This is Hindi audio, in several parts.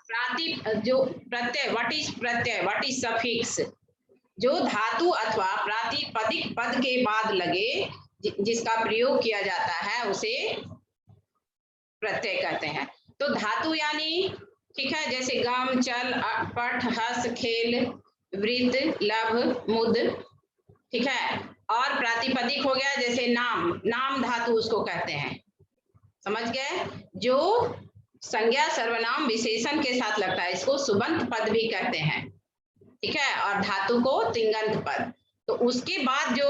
जो प्रत्यय, what is Pratyaya, what is suffix, जो धातु अथवा प्रातिपदिक पद के बाद लगे जिसका प्रयोग किया जाता है उसे प्रत्यय कहते हैं। तो धातु यानी, ठीक है, जैसे गम, चल, पठ, हस, खेल, वृत्त, लभ, मुद, ठीक है। और प्रातिपदिक हो गया जैसे नाम, नाम धातु उसको कहते हैं, समझ गए, जो संज्ञा सर्वनाम विशेषण के साथ लगता है, इसको सुबंत पद भी कहते हैं, ठीक है। और धातु को तिंगंत पद। तो उसके बाद जो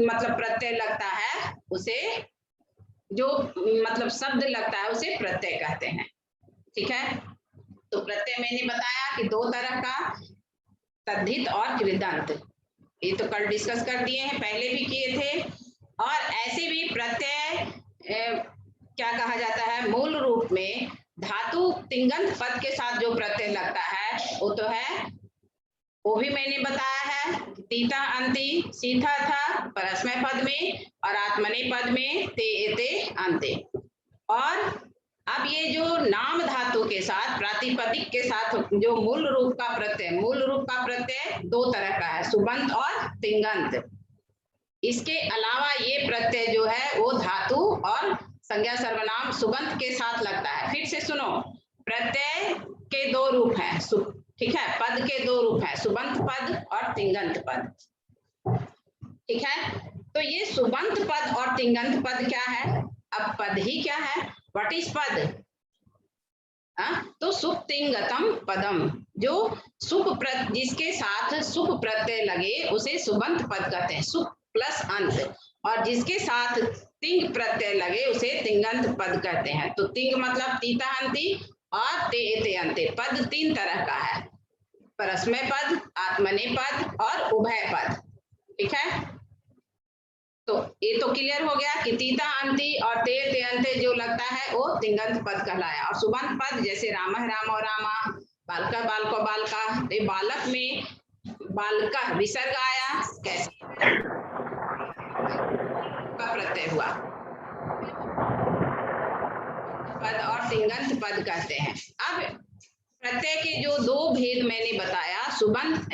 मतलब प्रत्यय लगता है उसे, जो मतलब शब्द लगता है उसे प्रत्यय कहते हैं, ठीक है। तो प्रत्यय मैंने बताया कि दो तरह का, तद्धित और कृदंत, ये तो कल डिस्कस कर दिए हैं, पहले भी किए थे। और ऐसे भी प्रत्यय क्या कहा जाता है, मूल रूप में धातु तिंगंत पद के साथ जो प्रत्यय लगता है वो तो है, वो भी मैंने बताया है, तीता अंति, सीथा था परस्मय पद में और आत्मने पद में ते एते अंते। और अब ये जो नाम धातु के साथ प्रातिपदिक के साथ जो मूल रूप का प्रत्यय, मूल रूप का प्रत्यय दो तरह का है, सुबंत और तिंगंत। इसके अलावा ये प्रत्यय जो है वो धातु और संज्ञा सर्वनाम सुबंत के साथ लगता है। फिर से सुनो, प्रत्यय के दो रूप हैं, ठीक है, पद के दो रूप हैं, सुबंत पद और तिंगंत पद, ठीक है। तो ये सुबंत पद और तिंगंत पद क्या है, अब पद ही क्या है, व्हाट इज पद, तो सुप तिंगतम पदम, जो सुप जिसके साथ सुप प्रत्यय लगे उसे सुबंत पद कहते हैं, सुप प्लस अंत, और जिसके साथ तिंग प्रत्यय लगे उसे तिंगंत पद कहते हैं। तो तिंग मतलब तीता अंति और ते एते अंते। पद तीन तरह का है, परस्मय पद, आत्मने पद और उभय पद, ठीक है। तो ये तो क्लियर हो गया कि तीता अंति और ते एते अंते जो लगता है वो तिंगंत पद कहलाया। और सुबंत पद जैसे राम रामो रामा, बालका बालको बालका, ये बालक में बालका विसर्ग आया, कैसे का प्रत्यय हुआ, पद और तिंगंत पद कहते हैं। अब प्रत्यय के जो दो भेद मैंने बताया, सुबंत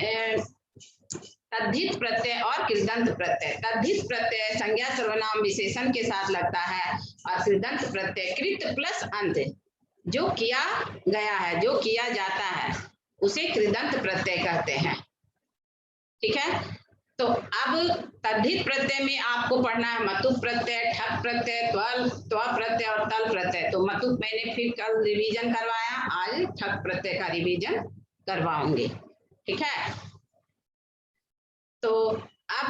तद्धित प्रत्यय और कृदंत प्रत्यय। तद्धित प्रत्यय संज्ञा सर्वनाम विशेषण के साथ लगता है और कृदंत प्रत्यय कृत प्लस अंत, जो किया गया है, जो किया जाता है उसे कृदंत प्रत्यय कहते हैं, ठीक है। तो अब तद्धित प्रत्यय में आपको पढ़ना है मतुप प्रत्यय, ठक प्रत्यय, त्व प्रत्यय और तल प्रत्यय। तो मतुप मैंने फिर कल रिवीजन करवाया, आज ठक प्रत्यय का रिवीजन करवाऊंगी, ठीक है। तो अब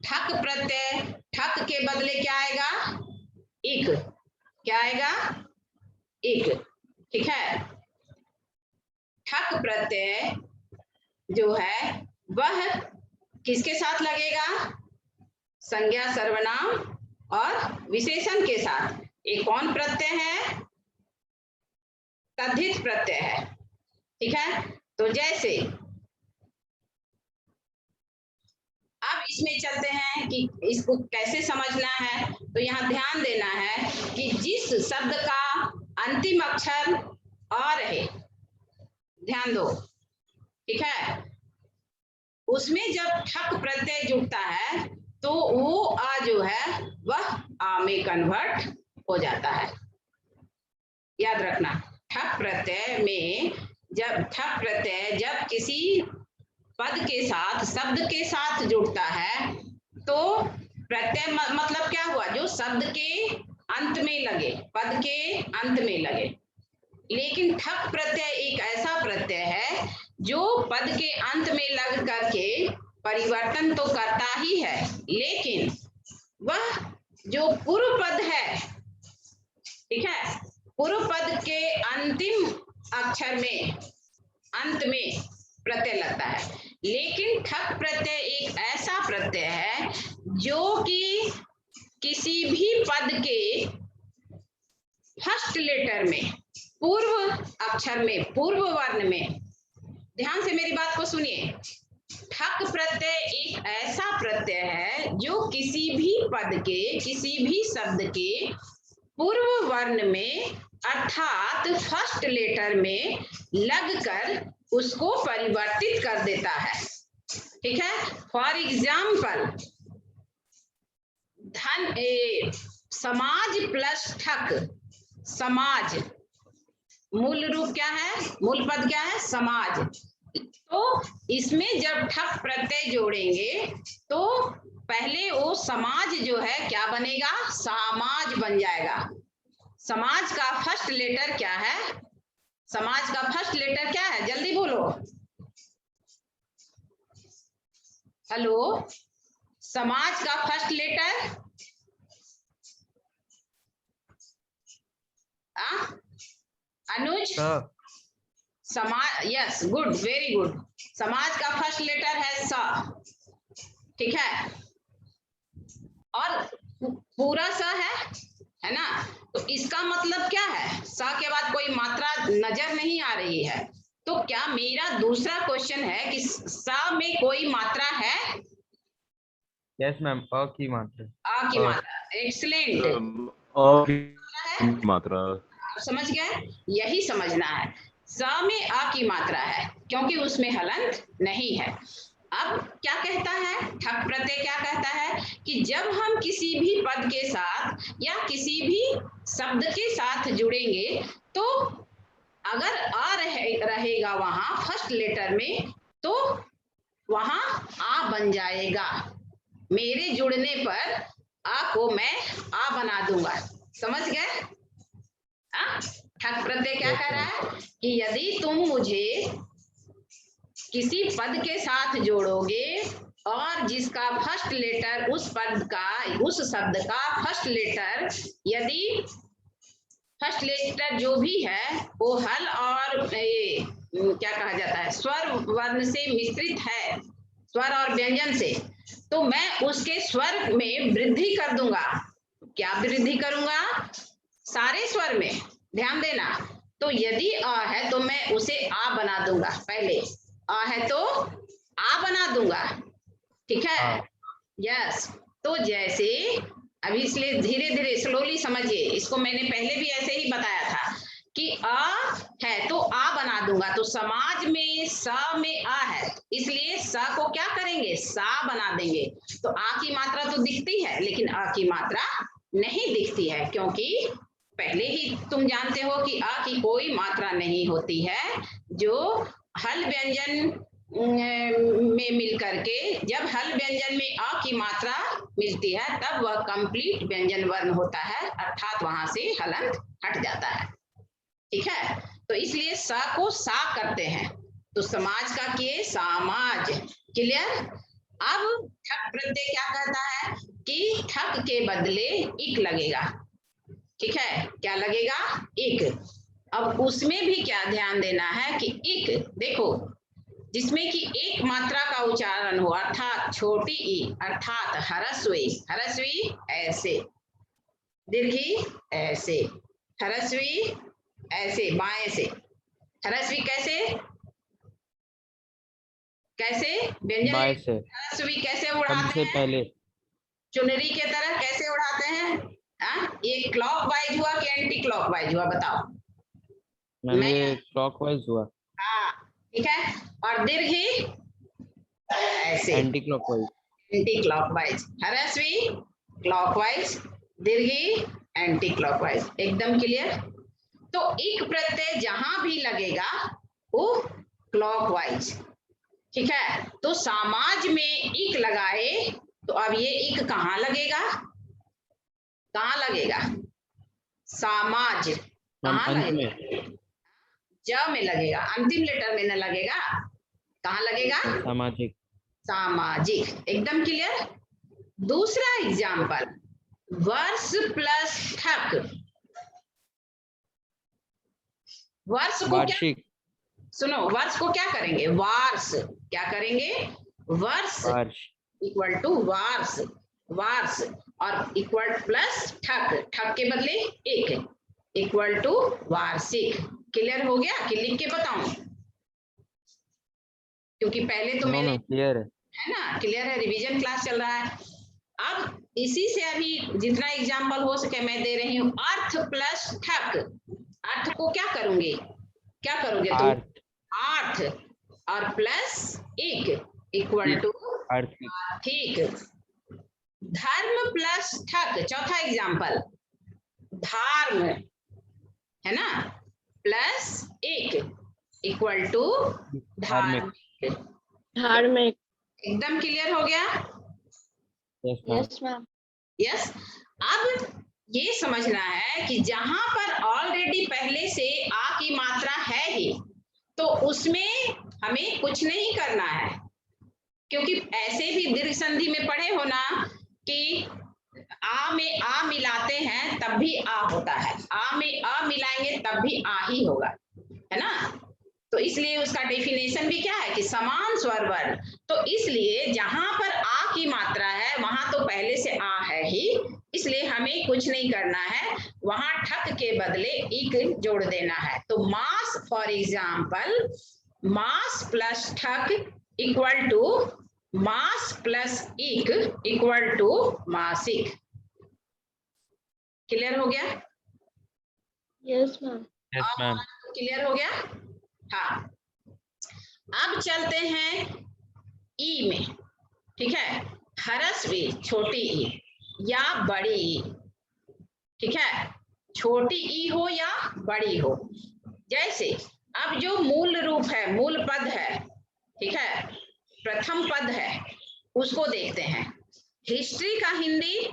ठक प्रत्यय, ठक के बदले क्या आएगा, इक, क्या आएगा, इक, ठीक है। ठक प्रत्यय जो है वह किसके साथ लगेगा, संज्ञा सर्वनाम और विशेषण के साथ। ये कौन प्रत्यय है, तद्धित प्रत्यय है, ठीक है। तो जैसे अब इसमें चलते हैं कि इसको कैसे समझना है। तो यहाँ ध्यान देना है कि जिस शब्द का अंतिम अक्षर अ रहे, ध्यान दो, ठीक है, उसमें जब ठक प्रत्यय जुड़ता है तो वो आ जो है वह आ में कन्वर्ट हो जाता है, याद रखना। ठक प्रत्यय में ठक प्रत्यय जब किसी पद के साथ, शब्द के साथ जुड़ता है तो प्रत्यय मतलब क्या हुआ, जो शब्द के अंत में लगे, पद के अंत में लगे। लेकिन ठक प्रत्यय एक ऐसा प्रत्यय है जो पद के अंत में लग करके परिवर्तन तो करता ही है, लेकिन वह जो पूर्व पद है, ठीक है, पूर्व पद के अंतिम अक्षर में, अंत में प्रत्यय लगता है। लेकिन ठक प्रत्यय एक ऐसा प्रत्यय है जो कि किसी भी पद के फर्स्ट लेटर में, पूर्व अक्षर में, पूर्व वर्ण में, ध्यान से मेरी बात को सुनिए, ठक प्रत्यय एक ऐसा प्रत्यय है जो किसी भी पद के, किसी भी शब्द के पूर्व वर्ण में अर्थात फर्स्ट लेटर में लगकर उसको परिवर्तित कर देता है। ठीक है, फॉर एग्जाम्पल समाज प्लस ठक, समाज मूल रूप क्या है, मूल पद क्या है, समाज। तो इसमें जब ठक प्रत्यय जोड़ेंगे तो पहले वो समाज जो है क्या बनेगा, समाज बन जाएगा। समाज का फर्स्ट लेटर क्या है, समाज का फर्स्ट लेटर क्या है, जल्दी बोलो। हेलो, समाज का फर्स्ट लेटर अनुज, समाज, यस गुड, वेरी गुड। समाज का फर्स्ट लेटर है स, ठीक है, और पूरा स है ना। तो इसका मतलब क्या है, स के बाद कोई मात्रा नजर नहीं आ रही है। तो क्या मेरा दूसरा क्वेश्चन है कि स में कोई मात्रा है? यस मैम, अ की मात्रा, आ की मात्रा, एक्सीलेंट, अ की मात्रा, समझ गए, यही समझना है। स में आ की मात्रा है क्योंकि उसमें हलंत नहीं है। अब क्या कहता है, ठक प्रत्यय क्या कहता है कि जब हम किसी भी पद के साथ या किसी भी शब्द के साथ जुड़ेंगे तो अगर आ रहेगा वहां फर्स्ट लेटर में तो वहां आ बन जाएगा। मेरे जुड़ने पर आ को मैं आ बना दूंगा, समझ गए। ठक प्रत्यय क्या कह रहा है कि यदि तुम मुझे किसी पद के साथ जोड़ोगे और जिसका फर्स्ट लेटर उस पद का, उस शब्द का फर्स्ट लेटर, यदि फर्स्ट लेटर जो भी है वो हल और क्या कहा जाता है, स्वर वर्ण से मिश्रित है, स्वर और व्यंजन से, तो मैं उसके स्वर में वृद्धि कर दूंगा। क्या वृद्धि करूंगा, सारे स्वर में, ध्यान देना। तो यदि अ है तो मैं उसे आ बना दूंगा, पहले आ है तो आ बना दूंगा, ठीक है, यस। तो जैसे अभी, इसलिए धीरे धीरे स्लोली समझिए इसको, मैंने पहले भी ऐसे ही बताया था कि आ है तो आ बना दूंगा। तो समाज में स में आ है, इसलिए स को क्या करेंगे, सा बना देंगे। तो आ की मात्रा तो दिखती है लेकिन आ की मात्रा नहीं दिखती है, क्योंकि पहले ही तुम जानते हो कि आ की कोई मात्रा नहीं होती है। जो हल व्यंजन में मिल करके, जब हल व्यंजन में अ की मात्रा मिलती है तब वह कंप्लीट व्यंजन वर्ण होता है, अर्थात वहां से हलंत हट जाता है, ठीक है। तो इसलिए स को सा करते हैं, तो समाज का किए समाज, क्लियर। अब ठक प्रत्यय क्या कहता है कि ठक के बदले इक लगेगा, ठीक है, क्या लगेगा, इक। अब उसमें भी क्या ध्यान देना है कि इक, देखो, जिसमें कि एक मात्रा का उच्चारण हो, अर्थात छोटी ई, अर्थात हरस्वी, हरस्वी ऐसे, दीर्घी ऐसे, हरस्वी ऐसे, बाएं से, हरस्वी कैसे, कैसे व्यंजन, हरस्वी कैसे उड़ाते हैं, पहले चुनरी के तरह कैसे उड़ाते हैं। ये क्लॉकवाइज हुआ कि एंटी क्लॉकवाइज हुआ, बताओ। मैं क्लॉकवाइज हुआ, हाँ, ठीक है। और दीर्घी ऐसे, एंटी क्लॉकवाइज, एंटी क्लॉकवाइज, हरस्वी क्लॉकवाइज, दीर्घी एंटी क्लॉकवाइज, एकदम क्लियर। तो इक प्रत्यय जहां भी लगेगा वो क्लॉकवाइज, ठीक है। तो समाज में इक लगाए तो अब ये इक कहाँ लगेगा, कहाँ लगेगा, समाज, कहाँ लगेगा, ज में लगेगा, अंतिम लेटर में न लगेगा, कहाँ लगेगा, सामाजिक, सामाजिक, एकदम क्लियर। दूसरा एग्जाम्पल, वर्ष प्लस ठक, वर्ष को क्या, सुनो, वर्ष को क्या करेंगे, वार्ष, क्या करेंगे, वर्ष इक्वल टू वार्ष, वार्ष, और इक्वल प्लस ठक, ठक के बदले एक, इक्वल टू वार्षिक। क्लियर हो गया कि लिख के बताऊं, क्योंकि पहले तो मैंने, क्लियर है ना, क्लियर है, रिवीजन क्लास चल रहा है। अब इसी से अभी जितना एग्जाम्पल हो सके मैं दे रही हूं, अर्थ प्लस ठक, अर्थ को क्या करूंगी, क्या करोगे तुम? अर्थ अर्थ और प्लस एक इक्वल टू अर्थ ठीक। धर्म प्लस ठक, चौथा एग्जाम्पल, धर्म है ना, प्लस एक इक्वल टू धार्मिक। धार्मिक। एकदम क्लियर हो गया? Yes ma'am yes ma'am. Yes. अब ये समझना है कि जहां पर ऑलरेडी पहले से आ की मात्रा है ही, तो उसमें हमें कुछ नहीं करना है, क्योंकि ऐसे भी दीर्घ संधि में पढ़े हो ना कि आ में आ मिलाते हैं तब भी आ होता है, आ में आ मिलाएंगे तब भी आ ही होगा, है ना। तो इसलिए उसका डेफिनेशन भी क्या है कि समान स्वर वर्ण। तो इसलिए जहां पर आ की मात्रा है वहां तो पहले से आ है ही, इसलिए हमें कुछ नहीं करना है, वहां ठक के बदले इक जोड़ देना है। तो मास, फॉर एग्जाम्पल, मास प्लस ठक इक्वल टू मास प्लस इक इक्वल टू मासिक। क्लियर हो गया? Yes ma'am. Yes ma'am clear हो गया? हाँ। अब चलते हैं ई में, ठीक है। ह्रस्व ई, छोटी ई या बड़ी ई, ठीक है, छोटी ई हो या बड़ी हो। जैसे अब जो मूल रूप है, मूल पद है, ठीक है, प्रथम पद है, उसको देखते हैं। हिस्ट्री का हिंदी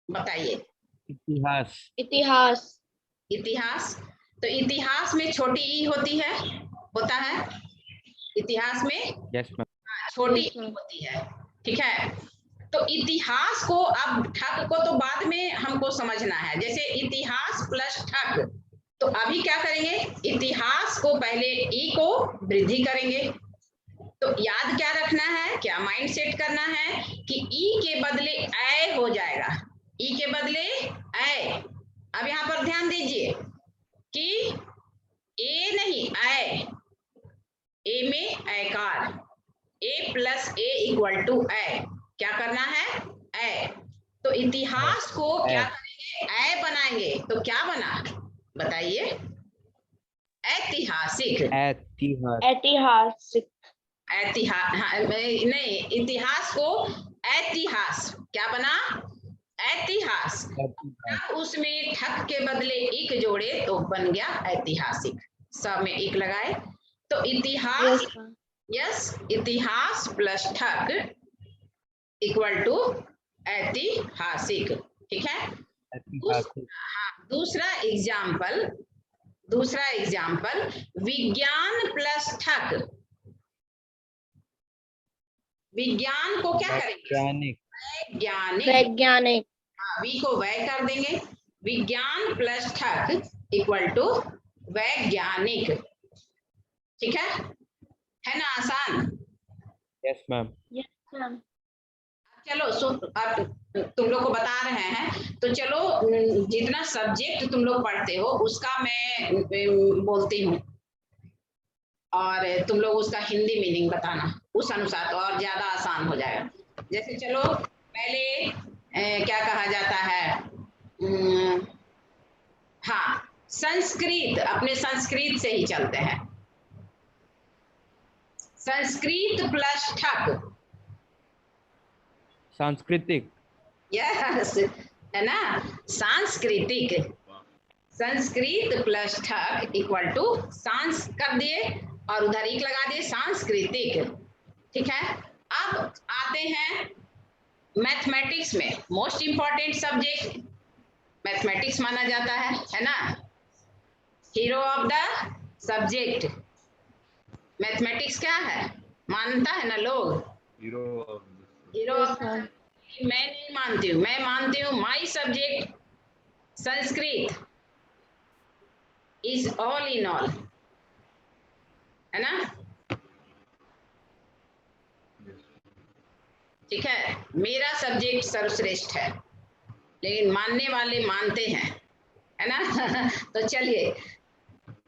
बताइए। इतिहास इतिहास। इतिहास। तो इतिहास में छोटी ई होती है, होता है इतिहास में यस मैम छोटी Yes, ई ma'am. होती है, ठीक है। तो इतिहास को, अब ठक को तो बाद में हमको समझना है, जैसे इतिहास प्लस ठक, तो अभी क्या करेंगे, इतिहास को पहले ई को वृद्धि करेंगे। तो याद क्या रखना है, क्या माइंड सेट करना है कि ई के बदले ए हो जाएगा, ई के बदले ए। अब यहां पर ध्यान दीजिए कि ए नहीं ए, ए में एकार, ए प्लस ए इक्वल टू ए, क्या करना है ए। तो इतिहास को क्या करेंगे, ए बनाएंगे, तो क्या बना बताइए, ऐतिहासिक। ऐतिहास ऐतिहासिक। हाँ, नहीं, इतिहास को ऐतिहास, क्या बना ऐतिहास। अब उसमें ठक के बदले इक जोड़े तो बन गया ऐतिहासिक, सब में इक लगाए तो इतिहास। Yes ma'am. यस, इतिहास प्लस ठक इक्वल टू ऐतिहासिक, ठीक है। ऐतिहासिक हाँ, दूसरा एग्जाम्पल विज्ञान प्लस ठक। विज्ञान को क्या करेंगे, वैज्ञानिक वैज्ञानिक, वैज्ञानिक। हाँ, वी को वै कर देंगे, विज्ञान प्लस ठक इक्वल टू वैज्ञानिक, ठीक है ना, आसान। Yes ma'am yes ma'am. चलो अब तुम लोग को बता रहे हैं, तो चलो जितना सब्जेक्ट तुम लोग पढ़ते हो उसका मैं बोलती हूँ, और तुम लोग उसका हिंदी मीनिंग बताना, उस अनुसार तो और ज्यादा आसान हो जाएगा। जैसे चलो पहले क्या कहा जाता है, हाँ, संस्कृत, अपने संस्कृत से ही चलते हैं। संस्कृत प्लस ठक, सांस्कृतिक यस, है ना, सांस्कृतिक। संस्कृत प्लस ठक इक्वल टू सांस कर दिए और उधर एक लगा दिए, सांस्कृतिक, ठीक है। अब आते हैं मैथमेटिक्स में, मोस्ट इंपॉर्टेंट सब्जेक्ट मैथमेटिक्स माना जाता है ना, hero of the subject. Mathematics क्या है, मानता है ना लोग, हीरो यस मैम। मैं नहीं मानती हूँ, मैं मानती हूँ my subject Sanskrit is all in all, है ना, ठीक है। मेरा सब्जेक्ट सर्वश्रेष्ठ है, लेकिन मानने वाले मानते हैं, है ना तो चलिए,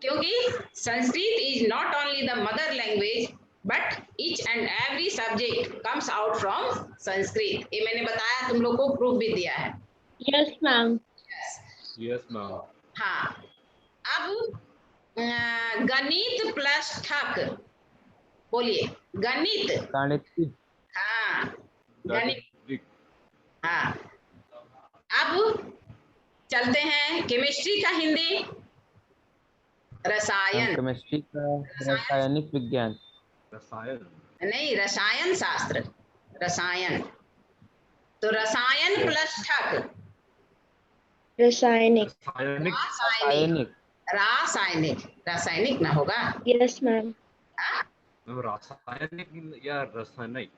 क्योंकि Sanskrit is not only the mother language but each and every subject comes out from Sanskrit. ये मैंने बताया, तुम लोग को प्रूफ भी दिया है। Yes ma'am. Yes, ma'am. हाँ, अब गणित प्लस ठक, बोलिए गणित। गणित। हाँ, गणित। गणित। हाँ, अब चलते हैं केमिस्ट्री का हिंदी। रसायन। केमिस्ट्री का रसायन रासायनिक विज्ञान। रसायन नहीं, रसायन शास्त्र, रसायन। तो रसायन प्लस ठक, रासायनिक। रासायनिक रासायनिक, रासायनिक, रासायनिक ना होगा। Yes ma'am. रासायनिक या रासायनिक?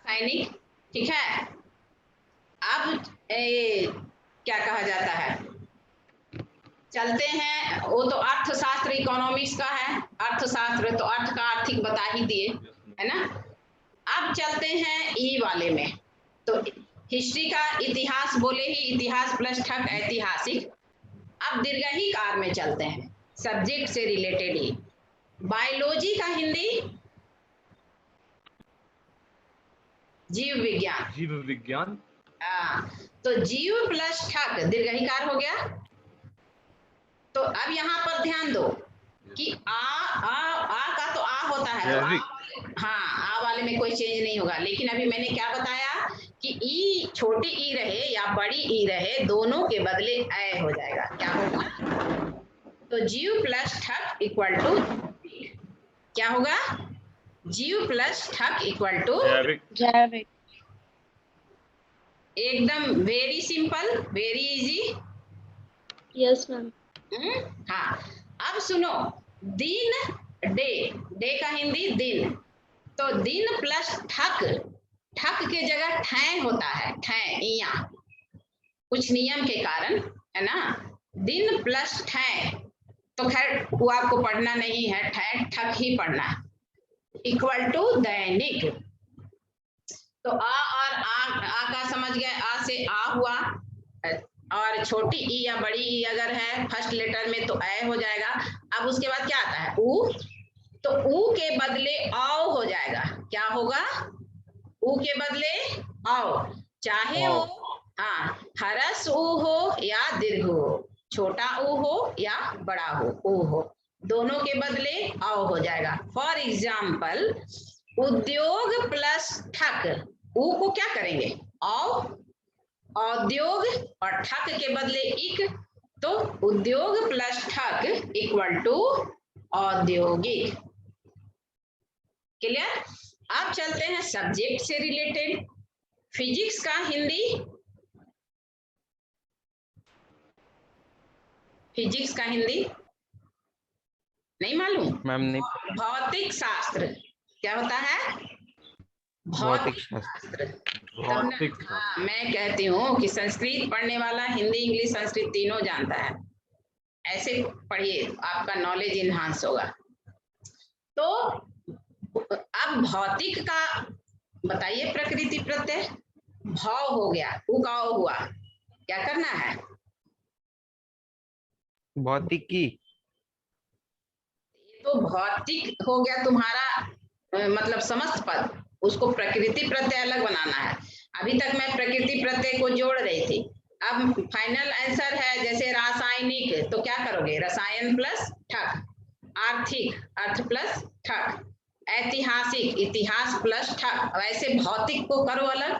रासायनिक, ठीक है। अब क्या कहा जाता है, चलते हैं, वो तो अर्थशास्त्र इकोनॉमिक्स का है, अर्थशास्त्र तो अर्थ का आर्थिक बता ही दिए, है ना। अब चलते हैं ई वाले में, तो हिस्ट्री का इतिहास बोले ही, इतिहास प्लस ठक ऐतिहासिक। अब दीर्घही कार में चलते हैं, सब्जेक्ट से रिलेटेड ही। बायोलॉजी का हिंदी जीव विज्ञान। जीव विज्ञान। तो जीव प्लस ठक दीर्घही कार हो गया। तो अब यहाँ पर ध्यान दो कि आ का तो आ होता है, तो जैविक। हाँ, आ वाले में कोई चेंज नहीं होगा, लेकिन अभी मैंने क्या बताया कि ई, छोटी ई रहे या बड़ी ई रहे, दोनों के बदले ए हो जाएगा। क्या होगा, तो जीव प्लस ठक इक्वल टू, क्या होगा, जीव प्लस ठक इक्वल टू जैविक। जैविक। एकदम very simple, very easy. Yes ma'am. हाँ, अब सुनो, दिन, डे, डे का हिंदी दिन। तो दिन प्लस ठक, ठक के जगह ठै होता है, ठै, इया, कुछ नियम के कारण, है ना। दिन प्लस ठै, तो खैर वो आपको पढ़ना नहीं है, ठै ठक ही पढ़ना है, इक्वल टू दैनिक। तो आ और आ का समझ गए, आ से आ हुआ, और छोटी ई या बड़ी ई अगर है फर्स्ट लेटर में तो ए हो जाएगा। अब उसके बाद क्या आता है, ऊ, तो ऊ के बदले आओ हो जाएगा। क्या होगा, ऊ के बदले आओ, चाहे वो, हाँ, हरस ऊ हो या दीर्घ हो, छोटा ऊ हो या बड़ा हो, ऊ हो, दोनों के बदले आओ हो जाएगा। फॉर एग्जाम्पल, उद्योग प्लस ठक, ऊ को क्या करेंगे, औ, औद्योग, और ठक के बदले इक, तो उद्योग प्लस ठक इक्वल टू औद्योगिक। क्लियर। अब चलते हैं सब्जेक्ट से रिलेटेड, फिजिक्स का हिंदी, फिजिक्स का हिंदी नहीं मालूम, मैम नहीं। भौतिक शास्त्र। क्या होता है, भौतिक शास्त्र। भौतिक। हाँ, मैं कहती हूँ कि संस्कृत पढ़ने वाला हिंदी, इंग्लिश, संस्कृत तीनों जानता है, ऐसे पढ़िए, आपका नॉलेज इनहांस होगा। तो अब भौतिक का बताइए, प्रकृति प्रत्यय, भाव हो गया, उगाव हुआ, क्या करना है, भौतिकी। तो भौतिक हो गया तुम्हारा मतलब समस्त पद, उसको प्रकृति प्रत्यय अलग बनाना है। अभी तक मैं प्रकृति प्रत्यय को जोड़ रही थी, अब फाइनल आंसर है जैसे रासायनिक, तो क्या करोगे, रसायन प्लस ठक, आर्थिक, अर्थ प्लस ठक, ऐतिहासिक, इतिहास प्लस ठक। वैसे भौतिक को करो अलग,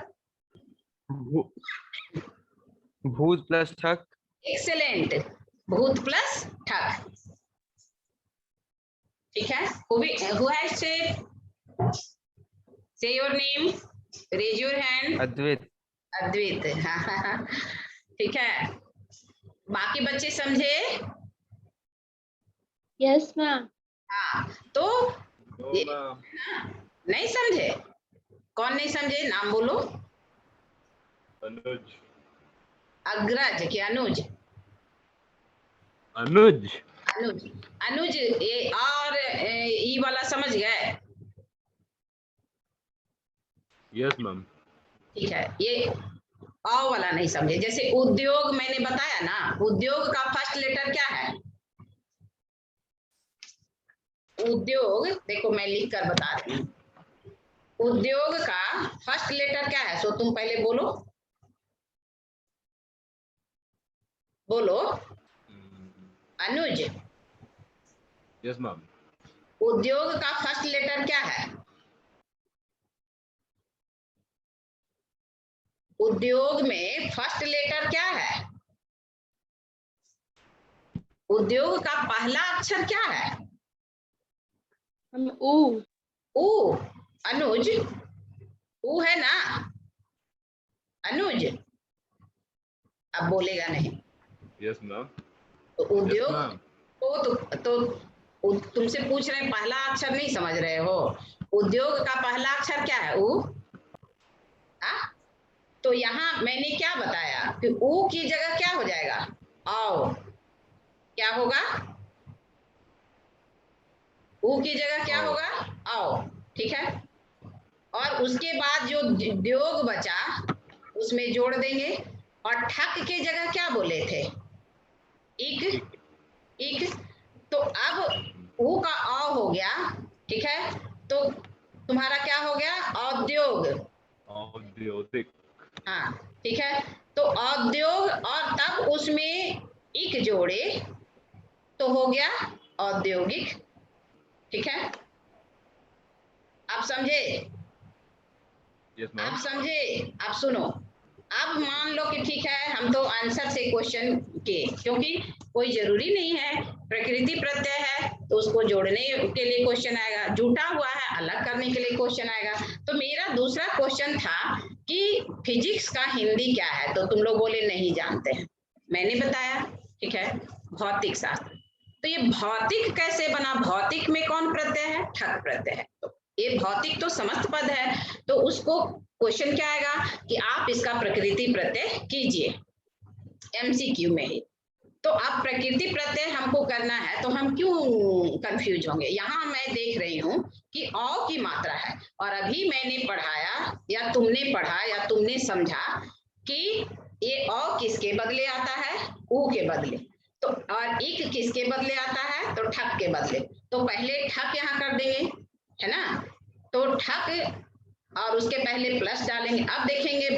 भूत प्लस ठक। एक्सेलेंट, भूत प्लस ठक, ठीक है। who has say your name, raise your hand। अद्वैत। अद्वैत, हाँ, ठीक है। बाकी बच्चे समझे, यस मैम। हाँ, तो नहीं समझे, कौन नहीं समझे, नाम बोलो। अनुज। अग्रज के अनुज, अनुज। अनुज, अनुज, ये और ई वाला समझ गए, यस मैम। ठीक है। ये आ वाला नहीं समझे, जैसे उद्योग मैंने बताया ना, उद्योग का फर्स्ट लेटर क्या है, उद्योग, देखो मैं लिख कर बता रही हूँ, उद्योग का फर्स्ट लेटर क्या है, सो तुम पहले बोलो, बोलो। अनुज, Yes, ma'am. उद्योग का फर्स्ट लेटर क्या है? उद्योग में फर्स्ट लेटर क्या है? उद्योग का पहला अक्षर क्या है? मैम ओ। ऊ। अनुज, ऊ है ना? अनुज अब बोलेगा नहीं। Yes, ma'am. तो Yes, उद्योग ma'am. तुमसे पूछ रहे हैं, पहला अक्षर नहीं समझ रहे हो? उद्योग का पहला अक्षर क्या है? ऊ। तो यहाँ मैंने क्या बताया कि ऊ की जगह क्या हो जाएगा? आओ। क्या होगा? ऊ की जगह क्या आओ। होगा? आओ। ठीक है। और उसके बाद जो उद्योग बचा उसमें जोड़ देंगे। और ठक के जगह क्या बोले थे? इक। इक। तो अब ऊ का औ हो गया। ठीक है। तो तुम्हारा क्या हो गया? औद्योग। औद्योगिक। हाँ। ठीक है। तो औद्योग और तब उसमें इक जोड़े तो हो गया औद्योगिक। ठीक है। आप समझे? Yes, आप ma'am. समझे? आप सुनो। अब मान लो कि ठीक है, हम तो आंसर से क्वेश्चन के, क्योंकि कोई जरूरी नहीं है, प्रकृति प्रत्यय है तो उसको जोड़ने के लिए क्वेश्चन आएगा, जुटा हुआ है अलग करने के लिए क्वेश्चन आएगा। तो मेरा दूसरा क्वेश्चन था कि फिजिक्स का हिंदी क्या है, तो तुम लोग बोले नहीं जानते हैं। मैंने बताया। ठीक है। भौतिक शास्त्र। तो ये भौतिक कैसे बना? भौतिक में कौन प्रत्यय है? ठक प्रत्यय है। तो ये भौतिक तो समस्त पद है, तो उसको क्वेश्चन क्या आएगा कि आप इसका प्रकृति प्रत्यय कीजिए, एमसीक्यू में ही। तो अब प्रकृति प्रत्यय हमको करना है तो हम क्यों कंफ्यूज होंगे? यहाँ मैं देख रही हूँ कि औ की मात्रा है, और अभी मैंने पढ़ाया या तुमने पढ़ा या तुमने समझा कि ये औ किसके बदले आता है? ऊ के बदले। तो और इक किसके बदले आता है? तो ठक के बदले। तो पहले ठक यहाँ कर देंगे, है ना? तो ठक और उसके पहले प्लस डालेंगे। अब देखेंगे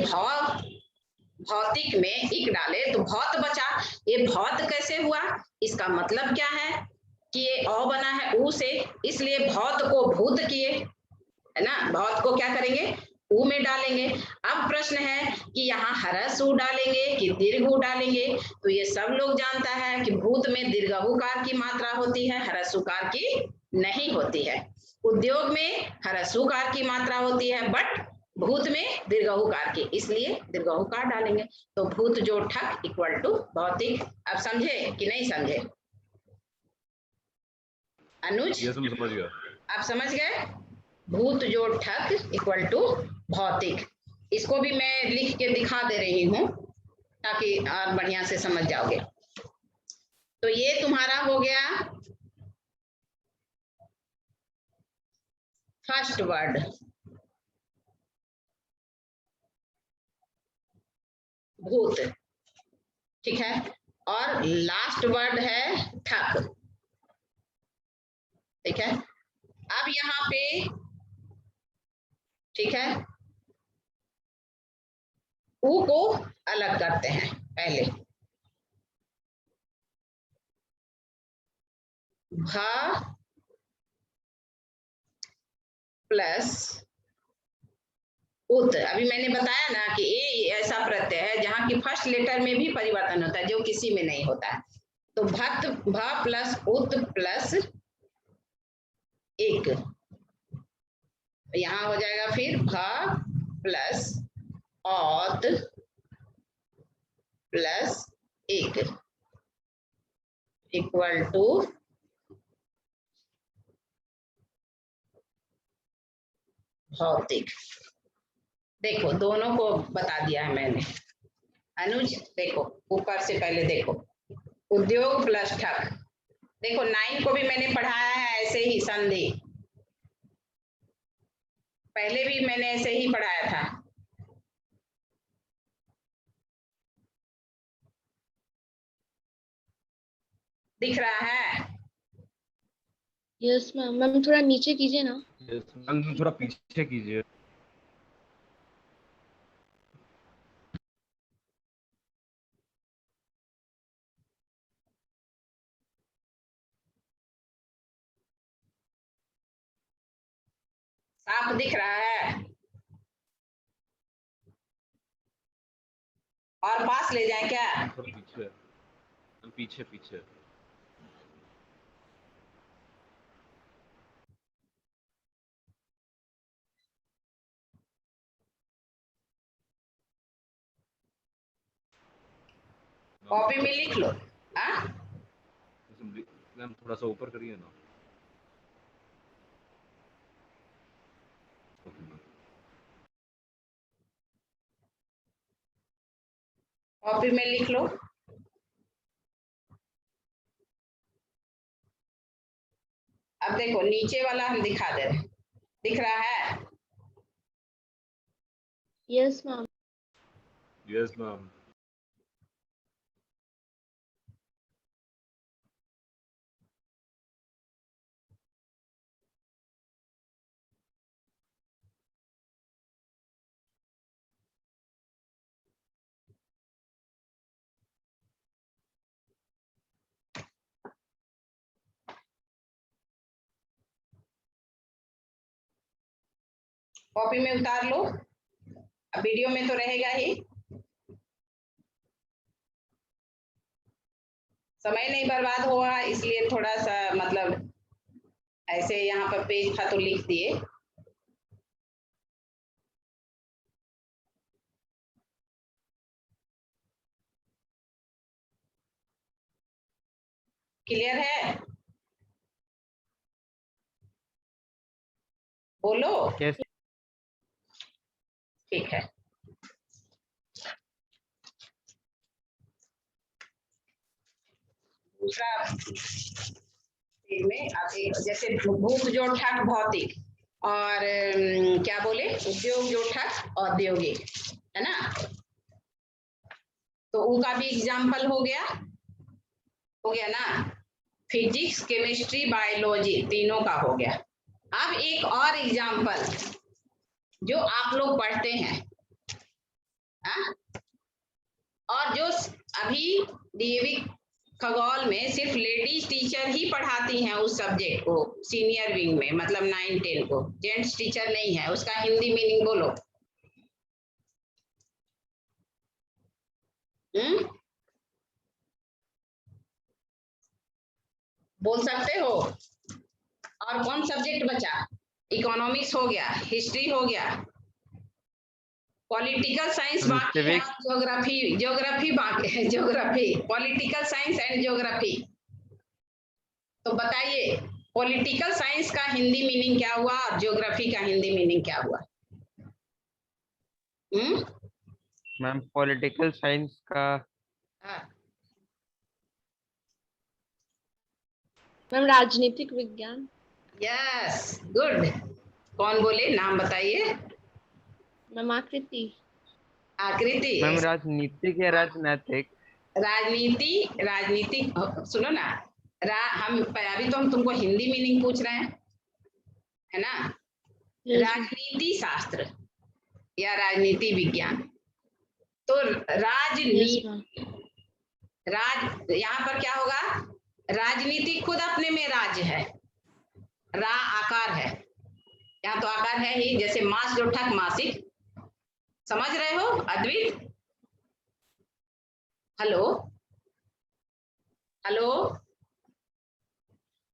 भौतिक में इक डाले तो भौत बचा। ये भौत कैसे हुआ? इसका मतलब क्या है कि ये औ बना है ऊ से, इसलिए भौत को भूत किए, है ना? भौत को क्या करेंगे? ऊ में डालेंगे। अब प्रश्न है कि यहाँ हरस ऊ डालेंगे कि दीर्घ ऊ डालेंगे? तो ये सब लोग जानता है कि भूत में दीर्घउकार की मात्रा होती है, हरसुकार की नहीं होती है। उद्योग में हरसुकार की मात्रा होती है, बट भूत में दीर्घउकार की, इसलिए दीर्घउकार डालेंगे। तो भूत जो ठक इक्वल टू भौतिक। अब समझे कि नहीं समझे? अनुज Yes, ma'am, समझ गया। आप समझ गए? भूत जोड़ ठक इक्वल टू भौतिक। इसको भी मैं लिख के दिखा दे रही हूँ ताकि और बढ़िया से समझ जाओगे। तो ये तुम्हारा हो गया फर्स्ट वर्ड। भूत। ठीक है। और लास्ट वर्ड है ठक। ठीक है। अब यहाँ पे ठीक है, ऊ को अलग करते हैं पहले। भ प्लस उत। अभी मैंने बताया ना कि ए ऐसा प्रत्यय है जहां की फर्स्ट लेटर में भी परिवर्तन होता है जो किसी में नहीं होता है। तो भत भ प्लस उत प्लस एक, यहाँ हो जाएगा फिर भ प्लस औत प्लस एक इक्वल टू भौतिक। देखो दोनों को बता दिया है मैंने। अनुज देखो ऊपर से पहले देखो, उद्योग प्लस ठक। देखो 9 को भी मैंने पढ़ाया है ऐसे ही संधि, पहले भी मैंने ऐसे ही पढ़ाया था। दिख रहा है? Yes ma'am. मैम थोड़ा नीचे कीजिए ना। Yes, ma'am, थोड़ा पीछे कीजिए। आंख दिख रहा है? और पास ले जाए क्या? थोड़ा पीछे है। पीछे पीछे कॉपी में लिख लो। हाँ, मैम थोड़ा सा ऊपर करिए ना। कॉपी में लिख लो। अब देखो नीचे वाला हम दिखा दे रहे हैं, दिख रहा है? Yes ma'am. Yes ma'am. Copy में उतार लो। अब वीडियो में तो रहेगा ही, समय नहीं बर्बाद हुआ, इसलिए थोड़ा सा मतलब ऐसे यहाँ पर पेज था तो लिख दिए। क्लियर है? बोलो। यस। ठीक है। दूसरा पेज में आप जैसे भूत जो ठक भौतिक और क्या बोले उद्योग जो ठक औद्योगिक, है ना? तो ऊ का भी एग्जाम्पल हो गया ना? फिजिक्स, केमिस्ट्री, बायोलॉजी तीनों का हो गया। अब एक और एग्जाम्पल जो आप लोग पढ़ते हैं, हाँ? और जो अभी डीएवी खगोल में सिर्फ लेडीज टीचर ही पढ़ाती हैं उस सब्जेक्ट को, सीनियर विंग में, मतलब 9-10 को जेंट्स टीचर नहीं है। उसका हिंदी मीनिंग बोलो। बोल सकते हो? और कौन सब्जेक्ट बचा? इकोनॉमिक्स हो गया, हिस्ट्री हो गया, पॉलिटिकल साइंस बाकी है, ज्योग्राफी बाकी है, geography, political science and geography. तो बताइए पॉलिटिकल साइंस का हिंदी मीनिंग क्या हुआ और ज्योग्राफी का हिंदी मीनिंग क्या हुआ? मैम पॉलिटिकल साइंस का मैम राजनीतिक विज्ञान। Yes, good. कौन बोले? नाम बताइए। मैम आकृति। आकृति। मैम राजनीतिक या राजनैतिक? राजनीति सुनो ना, हम अभी तो हम तुमको हिंदी मीनिंग पूछ रहे हैं, है ना? राजनीति शास्त्र या राजनीति विज्ञान। तो यहाँ पर क्या होगा? राजनीति खुद अपने में राज्य है, रा आकार है, यहाँ तो आकार है ही, जैसे मास जो ठक मासिक, समझ रहे हो अद्वित? हेलो हेलो,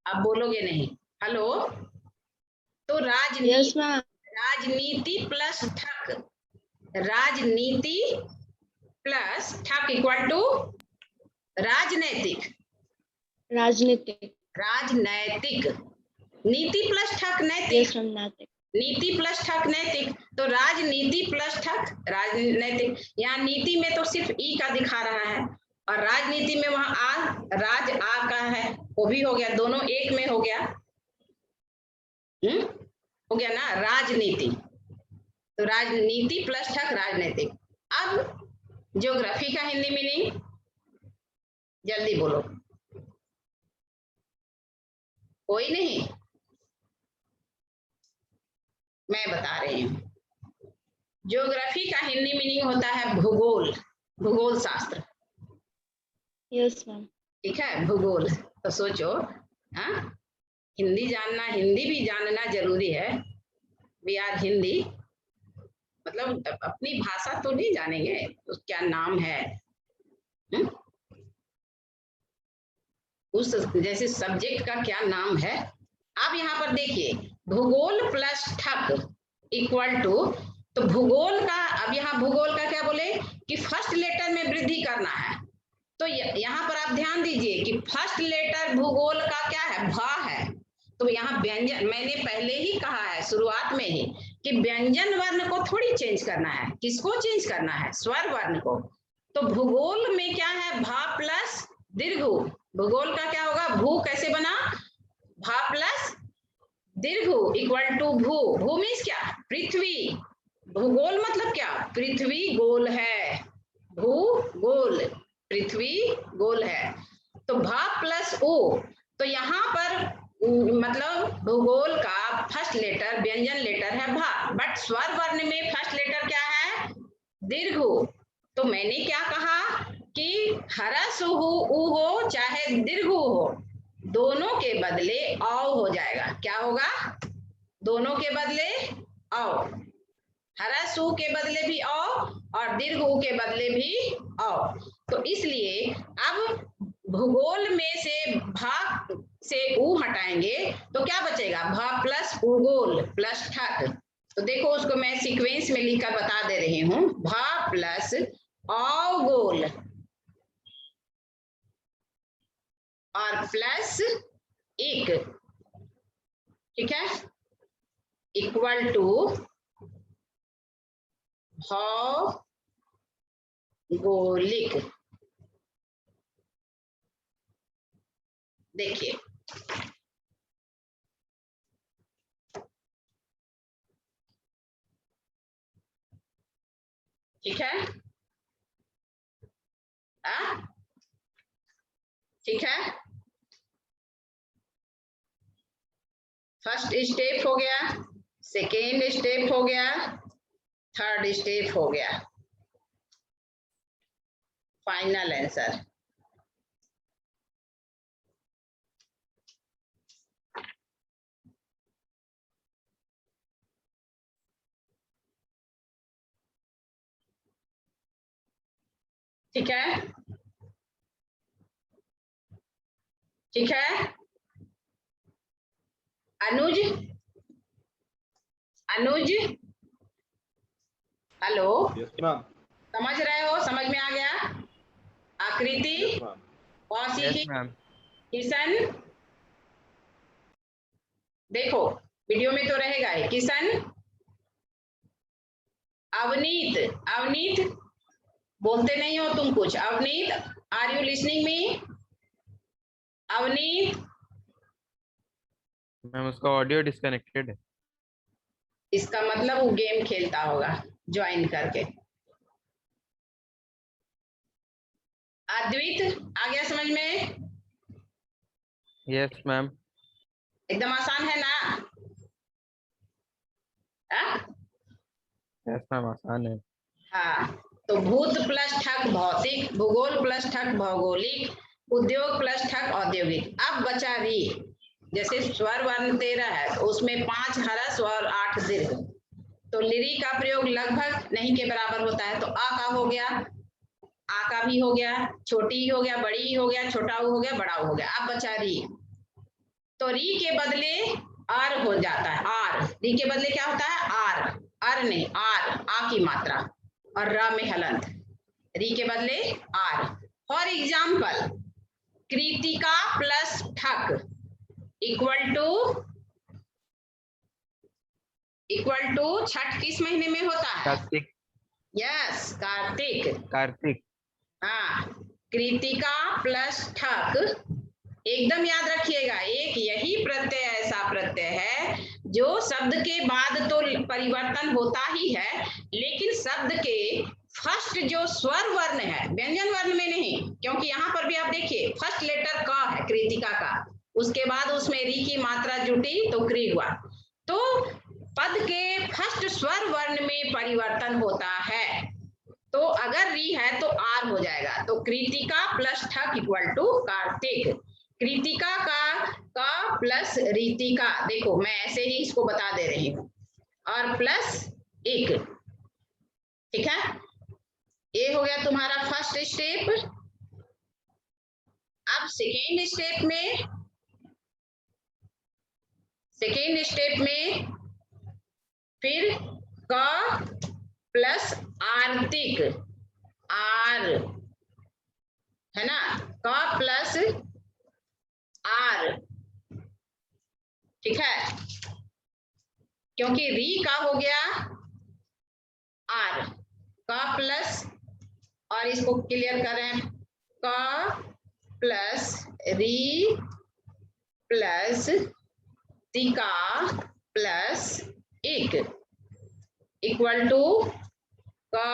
आप बोलोगे नहीं? हेलो। तो राजनीति प्लस ठक, राजनीति प्लस ठक इक्वल टू राजनैतिक। नीति प्लस ठक नैतिक। नीति प्लस ठक नैतिक, तो राजनीति प्लस ठक राजनैतिक। यहाँ नीति में तो सिर्फ ई का दिखा रहा है और राजनीति में वहां राज आ का है, वो भी हो गया, दोनों एक में हो गया। हो गया ना राजनीति। तो राजनीति प्लस ठक राजनीतिक। अब ज्योग्राफी का हिंदी मीनिंग जल्दी बोलो। कोई नहीं? मैं बता रही हूँ। ज्योग्राफी का हिंदी मीनिंग होता है भूगोल, भूगोल शास्त्र। Yes ma'am. ठीक है, भूगोल। तो सोचो, हाँ, हिंदी जानना, हिंदी भी जानना जरूरी है, वी आर हिंदी, मतलब अपनी भाषा तो नहीं जानेंगे तो क्या नाम है? उस जैसे सब्जेक्ट का क्या नाम है? आप यहाँ पर देखिए, भूगोल प्लस ठक इक्वल टू, तो भूगोल का, अब यहाँ भूगोल का क्या बोले कि फर्स्ट लेटर में वृद्धि करना है। तो यहाँ पर आप ध्यान दीजिए कि फर्स्ट लेटर भूगोल का क्या है? भा है। तो यहाँ व्यंजन, मैंने पहले ही कहा है शुरुआत में ही कि व्यंजन वर्ण को थोड़ी चेंज करना है। किसको चेंज करना है? स्वर वर्ण को। तो भूगोल में क्या है? भा प्लस दीर्घ। भूगोल का क्या होगा? भू कैसे बना? भा प्लस दीर्घ इक्वल टू भू। भू मीन्स क्या? पृथ्वी। भूगोल मतलब क्या? पृथ्वी गोल है। भू गोल, पृथ्वी गोल है। तो भा प्लस उ, तो यहाँ पर मतलब भूगोल का फर्स्ट लेटर व्यंजन लेटर है भा, बट स्वर वर्ण में फर्स्ट लेटर क्या है? दीर्घ। तो मैंने क्या कहा कि हरस उ हो चाहे दीर्घ हो, दोनों के बदले औ हो जाएगा। क्या होगा? दोनों के बदले औ। हरस उ के बदले भी औ और दीर्घ उ के बदले भी औ। तो इसलिए अब भूगोल में से भा से उ हटाएंगे तो क्या बचेगा? भा प्लस भूगोल प्लस ठक। तो देखो उसको मैं सीक्वेंस में लिखकर बता दे रही हूँ। भा प्लस औगोल और प्लस एक, ठीक है, इक्वल टू भौगोलिक। देखिए ठीक है, ठीक है। फर्स्ट स्टेप हो गया, सेकेंड स्टेप हो गया, थर्ड स्टेप हो गया, फाइनल आंसर। ठीक है, ठीक है। अनुज, अनुज, हेलो, यस मैम, समझ रहे हो? समझ में आ गया? आकृति, yes ma'am, Kaushiki, yes ma'am. Kishan, देखो वीडियो में तो रहेगा ही। किशन, अवनीत, अवनीत बोलते नहीं हो तुम कुछ। Avneet, are you listening me? Avneet, ma'am उसका ऑडियो डिस्कनेक्टेड है। इसका मतलब वो गेम खेलता होगा ज्वाइन करके। अद्वित, आ गया समझ में? Yes ma'am. एकदम आसान है ना? यस मैम, आसान है। हाँ, तो भूत प्लस ठक भौतिक, भूगोल प्लस ठक भौगोलिक, उद्योग प्लस ठक औद्योगिक। अब बचा री। जैसे स्वर वर्ण 13 है तो उसमें 5 हरस और 8 दीर्घ, तो लिरी का प्रयोग लगभग नहीं के बराबर होता है। तो आ का हो गया, आ का भी हो गया, छोटी ही हो गया, बड़ी ही हो गया, छोटा ऊ हो गया, बड़ा ऊ हो गया। अब बचा री। तो री के बदले आर हो जाता है। आर, री के बदले क्या होता है? आर। आर नहीं, आर, आ की मात्रा और र में हलंत। री के बदले आर। फॉर एग्जाम्पल, कृतिका प्लस ठक इक्वल टू छठ किस महीने में होता है? कार्तिक। यस, कार्तिक। कार्तिक। हाँ, कृतिका प्लस ठक, एकदम याद रखिएगा। एक यही प्रत्यय ऐसा प्रत्यय है जो शब्द के बाद तो परिवर्तन होता ही है, लेकिन शब्द के फर्स्ट जो स्वर वर्ण है, व्यंजन वर्ण में नहीं, क्योंकि यहाँ पर भी आप देखिए फर्स्ट लेटर क है कृतिका का, उसके बाद उसमें री की मात्रा जुटी तो क्री हुआ। तो पद के फर्स्ट स्वर वर्ण में परिवर्तन होता है। तो अगर री है तो आर हो जाएगा। तो कृतिका प्लस ठक इक्वल टू कार्तिक। कृतिका का प्लस रीतिका, देखो मैं ऐसे ही इसको बता दे रही हूँ। और प्लस 1। ठीक है, ये हो गया तुम्हारा फर्स्ट स्टेप। अब सेकेंड स्टेप में फिर क प्लस आर्तिक, आर है ना, क प्लस आर। ठीक है, क्योंकि री का हो गया आर, का प्लस, और इसको क्लियर करें, का प्लस री प्लस तिका प्लस 1 इक्वल टू का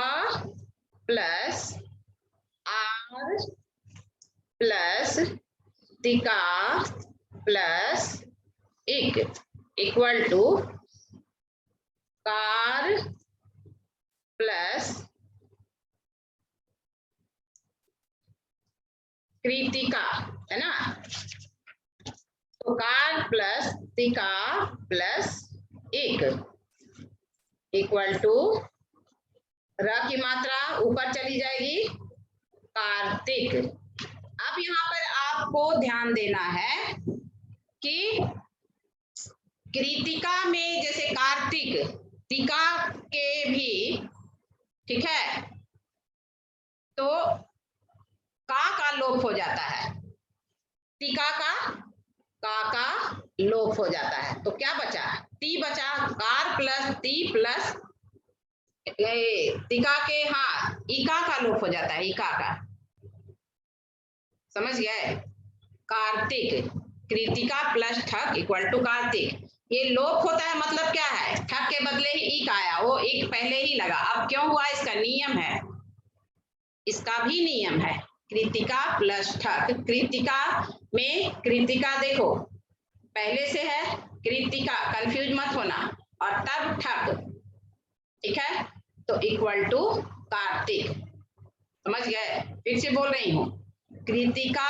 प्लस आर प्लस तिका प्लस 1 इक्वल टू कार प्लस कृतिका, है ना। तो कार प्लस तिका प्लस 1 इक्वल टू र की मात्रा ऊपर चली जाएगी, कार्तिक। अब यहाँ पर आपको ध्यान देना है कि कृतिका में जैसे कार्तिक, तिका के भी, ठीक है, तो का लोप हो जाता है, तिका का लोप हो जाता है। तो क्या बचा, ती बचा, कार प्लस ती प्लस तिका के, हाँ, इका का लोप हो जाता है, इका का, समझ गए। कार्तिक, कृतिका प्लस ठक इक्वल टू कार्तिक। ये लोप होता है मतलब क्या है, ठक के बदले ही इक आया, वो एक पहले ही लगा। अब क्यों हुआ, इसका नियम है, इसका भी नियम है, कृतिका प्लस ठक। कृतिका में कृतिका देखो पहले से है, कृतिका कंफ्यूज मत होना, और तब ठक, ठीक है, तो इक्वल टू कार्तिक। समझ गए, फिर से बोल रही हूं, कृतिका